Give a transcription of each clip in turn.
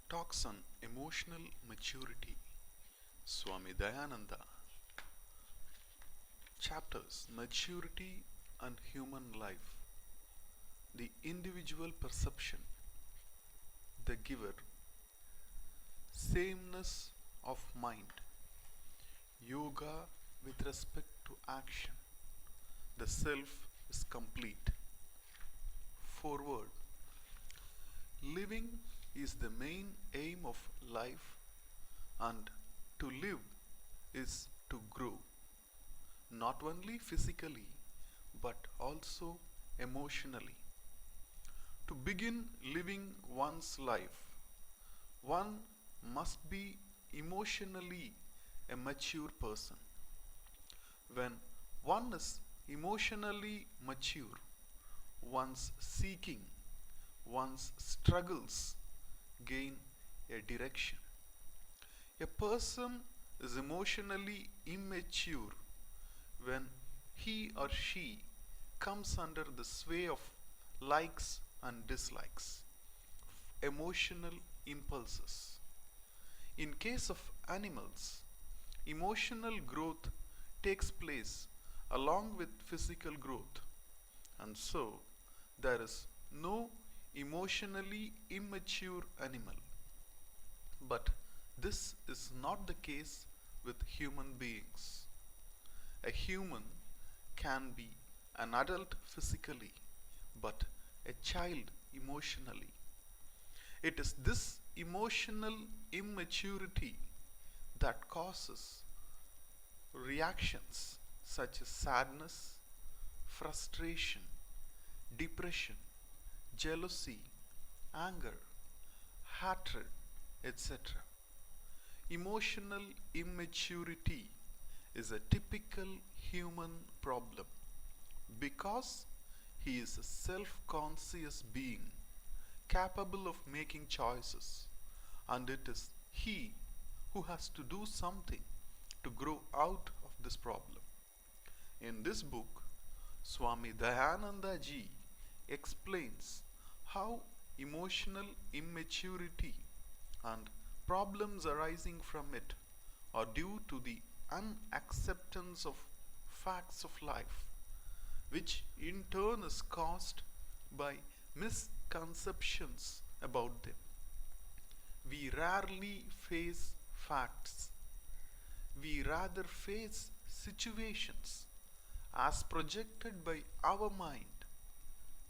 talks on emotional maturity. Swami Dayananda. Chapters Maturity and Human Life. The Individual Perception. The Giver. Sameness of Mind. Yoga with respect to action. The self is complete. Forward. Living is the main aim of life, and to live is to grow, not only physically but also emotionally. To begin living one's life, one must be emotionally a mature person. When one is emotionally mature, one's seeking, one's struggles gain a direction. A person is emotionally immature when he or she comes under the sway of likes and dislikes, emotional impulses. In case of animals, emotional growth takes place along with physical growth, and so there is no emotionally immature animal. But this is not the case with human beings. A human can be an adult physically, but a child emotionally. It is this emotional immaturity that causes reactions such as sadness, frustration, depression, jealousy, anger, hatred, etc. Emotional immaturity is a typical human problem because he is a self conscious being capable of making choices, and it is he who has to do something to grow out of this problem. In this book, Swami Dayananda ji explains how emotional immaturity and problems arising from it are due to the unacceptance of facts of life, which in turn is caused by misconceptions about them. We rarely face facts, we rather face situations as projected by our mind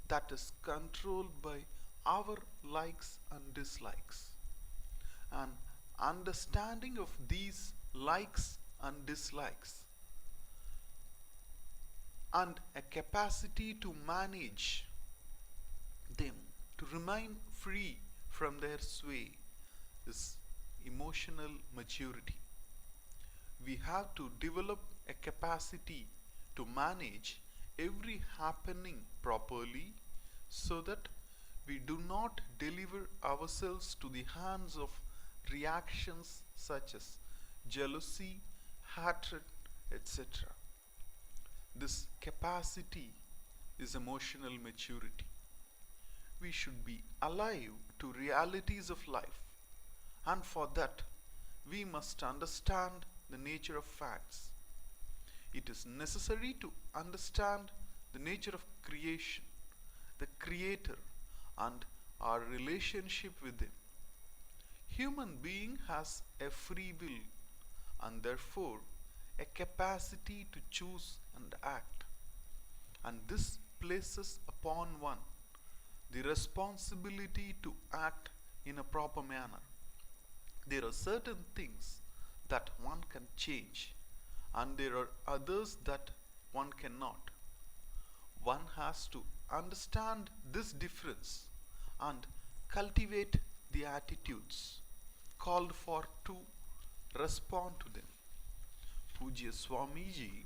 that is controlled by our likes and dislikes. An understanding of these likes and dislikes and a capacity to manage them, to remain free from their sway, is emotional maturity. We have to develop a capacity to manage every happening properly so that we do not deliver ourselves to the hands of reactions such as jealousy, hatred, etc. This capacity is emotional maturity. We should be alive to realities of life, and for that, we must understand the nature of facts. It is necessary to understand the nature of creation, the Creator, and our relationship with Him. Human being has a free will and therefore a capacity to choose and act, and this places upon one the responsibility to act in a proper manner. There are certain things that one can change, and there are others that one cannot. One has to understand this difference and cultivate the attitudes called for to respond to them. Pujya Swamiji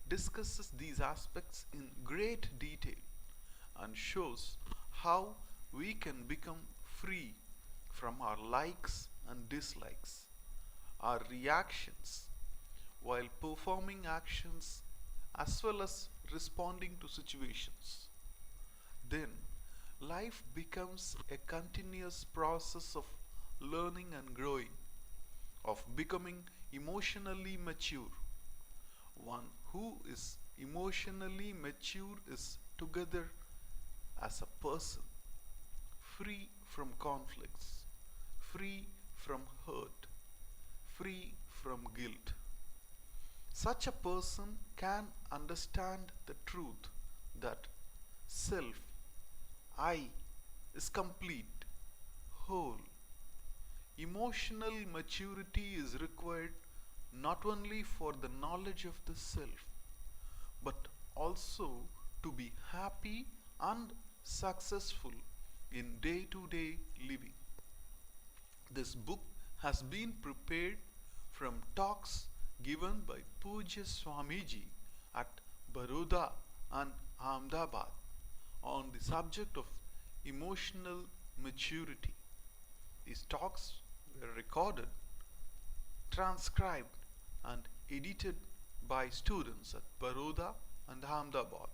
discusses these aspects in great detail and shows how we can become free from our likes and dislikes, our reactions, while performing actions as well as responding to situations. Then life becomes a continuous process of learning and growing, of becoming emotionally mature. One who is emotionally mature is together as a person, free from conflicts, free from hurt, free from guilt. Such a person can understand the truth that self, I, is complete, whole. Emotional maturity is required not only for the knowledge of the self, but also to be happy and successful in day to day living. This book has been prepared from talks given by Pujya Swamiji at Baroda and Ahmedabad on the subject of emotional maturity. These talks were recorded, transcribed, and edited by students at Baroda and Ahmedabad.